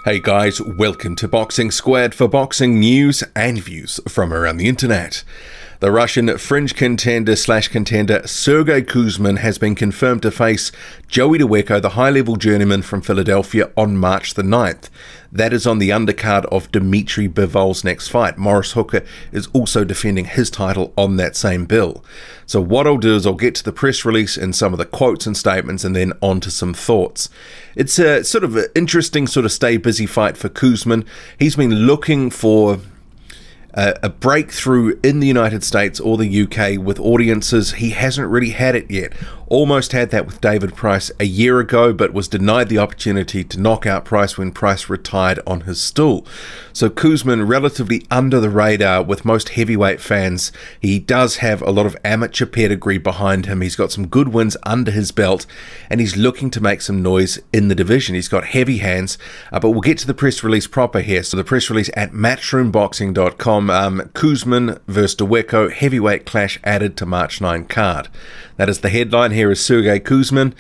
Hey guys, welcome to Boxing Squared for boxing news and views from around the internet. The Russian fringe contender Sergey Kuzmin has been confirmed to face Joey Dawejko, the high-level journeyman from Philadelphia, on March the 9th. That is on the undercard of Dmitry Bivol's next fight. Maurice Hooker is also defending his title on that same bill. So what I'll do is I'll get to the press release and some of the quotes and statements and then on to some thoughts. It's a sort of an interesting sort of stay busy fight for Kuzmin. He's been looking for a breakthrough in the United States or the UK with audiences. He hasn't really had it yet. Almost had that with David Price a year ago, but was denied the opportunity to knock out Price when Price retired on his stool. So Kuzmin, relatively under the radar with most heavyweight fans. He does have a lot of amateur pedigree behind him. He's got some good wins under his belt, and he's looking to make some noise in the division. He's got heavy hands, but we'll get to the press release proper here. So the press release at matchroomboxing.com, Kuzmin versus Dawejko, heavyweight clash added to March 9 card. That is the headline. Here is Sergey Kuzmin.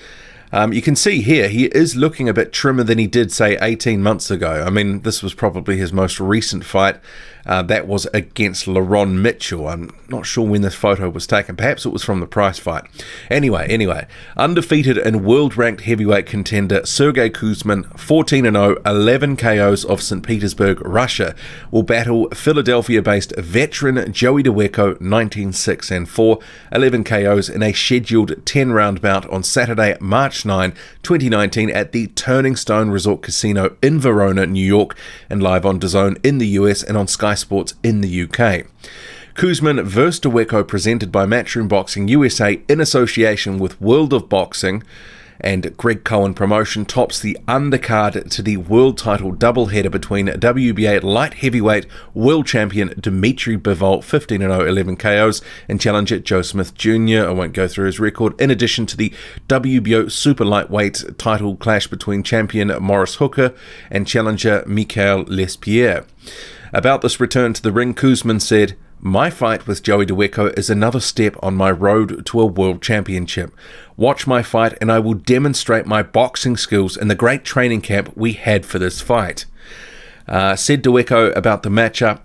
You can see here he is looking a bit trimmer than he did, say, 18 months ago. I mean, this was probably his most recent fight. That was against Laron Mitchell. I'm not sure when this photo was taken. Perhaps it was from the Price fight. Anyway, undefeated and world-ranked heavyweight contender Sergey Kuzmin, 14-0, 11 KOs of St. Petersburg, Russia, will battle Philadelphia-based veteran Joey Dawejko, 19-6-4, 11 KOs in a scheduled 10-round bout on Saturday, March 9, 2019 at the Turning Stone Resort Casino in Verona, New York, and live on DAZN in the US and on Sky Sports in the UK. Kuzmin vs. Dawejko, presented by Matchroom Boxing USA in association with World of Boxing and Greg Cohen Promotion, tops the undercard to the world title doubleheader between WBA light heavyweight world champion Dmitry Bivol, 15-0, 11 KOs, and challenger Joe Smith Jr. I won't go through his record, in addition to the WBO super lightweight title clash between champion Maurice Hooker and challenger Michael Lespierre. About this return to the ring, Kuzmin said, "My fight with Joey Dawejko is another step on my road to a world championship. Watch my fight and I will demonstrate my boxing skills in the great training camp we had for this fight." Said Dawejko about the matchup,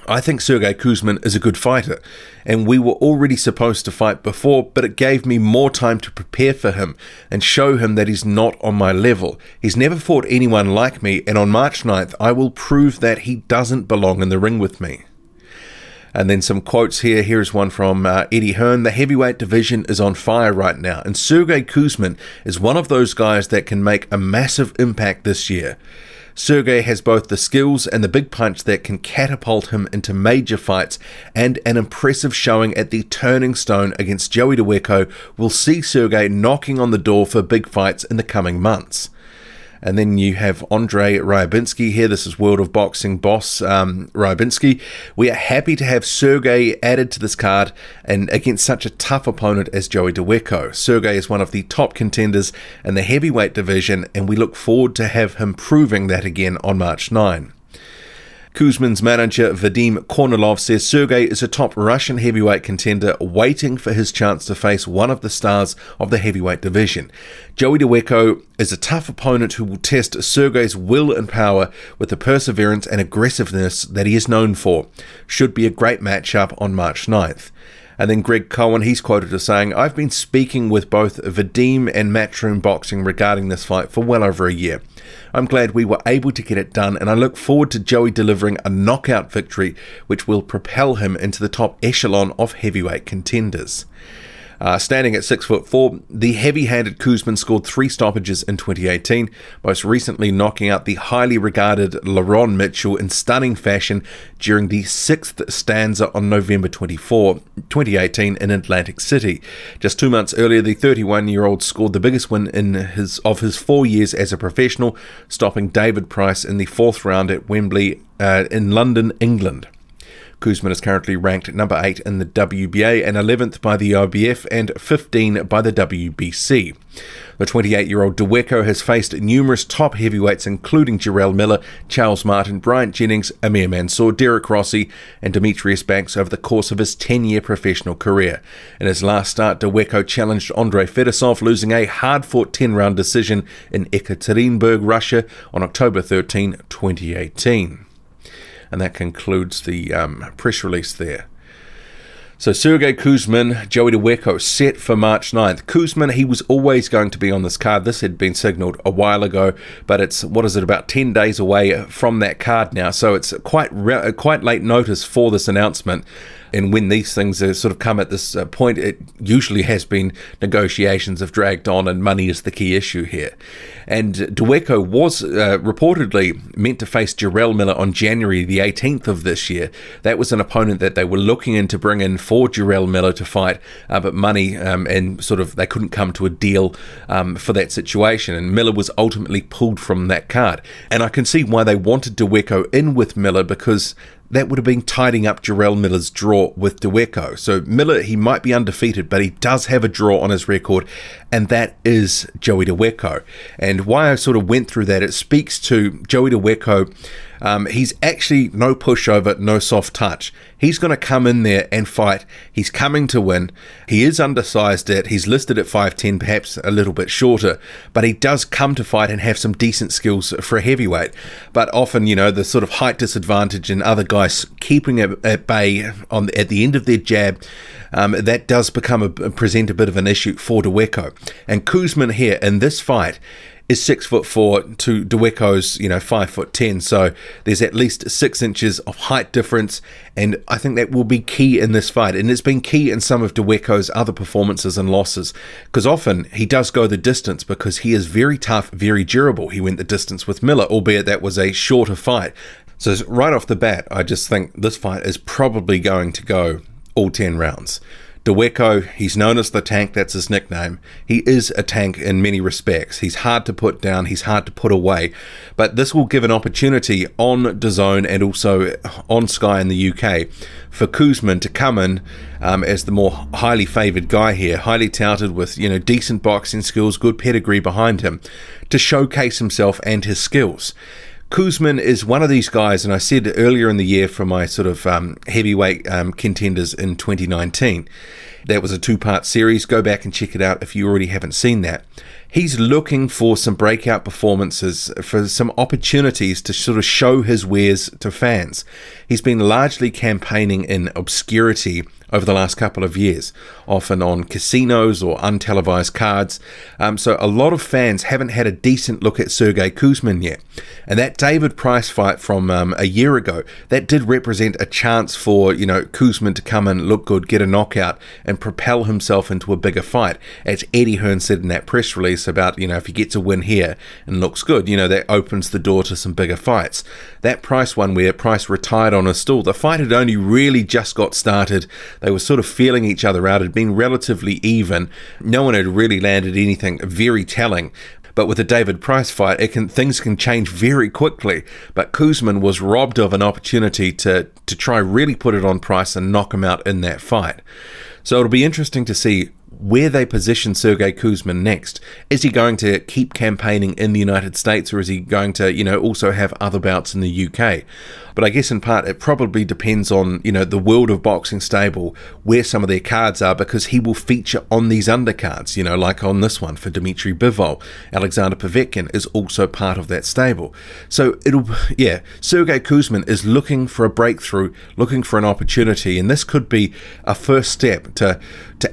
"I think Sergey Kuzmin is a good fighter, and we were already supposed to fight before, but it gave me more time to prepare for him and show him that he's not on my level. He's never fought anyone like me, and on March 9th, I will prove that he doesn't belong in the ring with me." And then some quotes here. Here's one from Eddie Hearn. "The heavyweight division is on fire right now, and Sergey Kuzmin is one of those guys that can make a massive impact this year. Sergey has both the skills and the big punch that can catapult him into major fights, and an impressive showing at the Turning Stone against Joey Dawejko will see Sergey knocking on the door for big fights in the coming months." And then you have Andrei Ryabinsky here. This is World of Boxing boss Ryabinsky. "We are happy to have Sergey added to this card and against such a tough opponent as Joey Dawejko. Sergey is one of the top contenders in the heavyweight division, and we look forward to have him proving that again on March 9. Kuzmin's manager Vadim Kornilov says Sergey is a top Russian heavyweight contender waiting for his chance to face one of the stars of the heavyweight division. Joey Dawejko is a tough opponent who will test Sergey's will and power with the perseverance and aggressiveness that he is known for. Should be a great matchup on March 9th. And then Greg Cohen, he's quoted as saying, "I've been speaking with both Vadim and Matchroom Boxing regarding this fight for well over a year. I'm glad we were able to get it done, and I look forward to Joey delivering a knockout victory which will propel him into the top echelon of heavyweight contenders." Standing at 6'4", the heavy-handed Kuzmin scored 3 stoppages in 2018, most recently knocking out the highly regarded Laron Mitchell in stunning fashion during the 6th stanza on November 24, 2018 in Atlantic City. Just 2 months earlier, the 31-year-old scored the biggest win of his 4 years as a professional, stopping David Price in the 4th round at Wembley in London, England. Kuzmin is currently ranked number 8 in the WBA and 11th by the IBF and 15 by the WBC. The 28-year-old Dawejko has faced numerous top heavyweights including Jarrell Miller, Charles Martin, Bryant Jennings, Amir Mansour, Derek Rossi and Demetrius Banks over the course of his 10-year professional career. In his last start, Dawejko challenged Andrei Fedosov, losing a hard-fought 10-round decision in Ekaterinburg, Russia on October 13, 2018. And that concludes the press release there. So Sergey Kuzmin, Joey Dawejko set for March 9th. Kuzmin, he was always going to be on this card. This had been signalled a while ago, but it's, what is it, about 10 days away from that card now. So it's quite late notice for this announcement. And when these things sort of come at this point, it usually has been negotiations have dragged on and money is the key issue here. And Dawejko was reportedly meant to face Jarrell Miller on January the 18th of this year. That was an opponent that they were looking in to bring in for Jarrell Miller to fight, but money and sort of they couldn't come to a deal for that situation. And Miller was ultimately pulled from that card. And I can see why they wanted Dawejko in with Miller, because that would have been tidying up Jarrell Miller's draw with Dawejko. So Miller, he might be undefeated, but he does have a draw on his record, and that is Joey Dawejko. And why I sort of went through that, it speaks to Joey Dawejko. He's actually no pushover, no soft touch. He's going to come in there and fight. He's coming to win. He is undersized he's listed at 5'10", perhaps a little bit shorter, but he does come to fight and have some decent skills for a heavyweight. But often, you know, the sort of height disadvantage and other guys keeping at bay at the end of their jab, that does present a bit of an issue for Dawejko. And Kuzmin here in this fight is 6'4" to Dawejko's, 5'10", so there's at least 6 inches of height difference, and I think that will be key in this fight, and it's been key in some of Dawejko's other performances and losses, because often he does go the distance because he is very tough, very durable. He went the distance with Miller, albeit that was a shorter fight. So right off the bat, I just think this fight is probably going to go all 10 rounds. Dawejko, he's known as the Tank, that's his nickname. He is a tank in many respects. He's hard to put down, he's hard to put away. But this will give an opportunity on DAZN and also on Sky in the UK for Kuzmin to come in as the more highly favoured guy here, highly touted with, decent boxing skills, good pedigree behind him, to showcase himself and his skills. Kuzmin is one of these guys, and I said earlier in the year for my sort of heavyweight contenders in 2019, that was a 2-part series. Go back and check it out if you already haven't seen that. He's looking for some breakout performances, for some opportunities to sort of show his wares to fans. He's been largely campaigning in obscurity over the last couple of years, often on casinos or untelevised cards. So a lot of fans haven't had a decent look at Sergey Kuzmin yet. And that David Price fight from a year ago, that did represent a chance for, Kuzmin to come and look good, get a knockout, and propel himself into a bigger fight. As Eddie Hearn said in that press release about, if he gets a win here and looks good, that opens the door to some bigger fights. That Price one where Price retired on a stool, the fight had only really just got started. They were sort of feeling each other out. It had been relatively even. No one had really landed anything very telling. But with the David Price fight, things can change very quickly. But Kuzmin was robbed of an opportunity to try really put it on Price and knock him out in that fight. So it'll be interesting to see where they position Sergey Kuzmin next. Is he going to keep campaigning in the United States, or is he going to, also have other bouts in the UK? But I guess in part it probably depends on, the World of Boxing stable, where some of their cards are, because he will feature on these undercards, like on this one for Dmitry Bivol. Alexander Povetkin is also part of that stable. So Sergey Kuzmin is looking for a breakthrough, looking for an opportunity, and this could be a first step to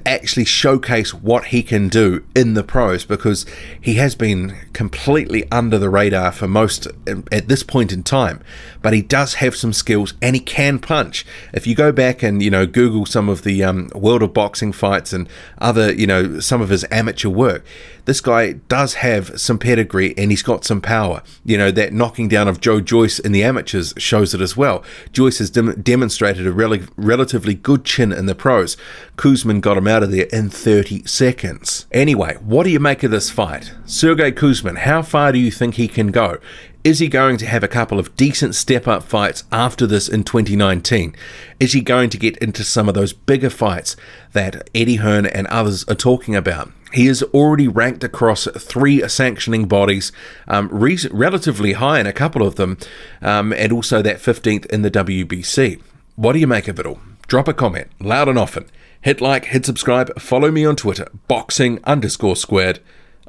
actually showcase what he can do in the pros, because he has been completely under the radar for most at this point in time. But he does have some skills, and he can punch. If you go back and Google some of the World of Boxing fights and other some of his amateur work, this guy does have some pedigree and he's got some power. That knocking down of Joe Joyce in the amateurs shows it as well. Joyce has demonstrated a relatively good chin in the pros. Kuzmin got him out of there in 30 seconds. Anyway, what do you make of this fight? Sergey Kuzmin, how far do you think he can go? Is he going to have a couple of decent step-up fights after this in 2019? Is he going to get into some of those bigger fights that Eddie Hearn and others are talking about? He is already ranked across 3 sanctioning bodies, relatively high in a couple of them, and also that 15th in the WBC. What do you make of it all? Drop a comment, loud and often. Hit like, hit subscribe, follow me on Twitter, boxing_squared.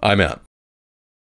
I'm out.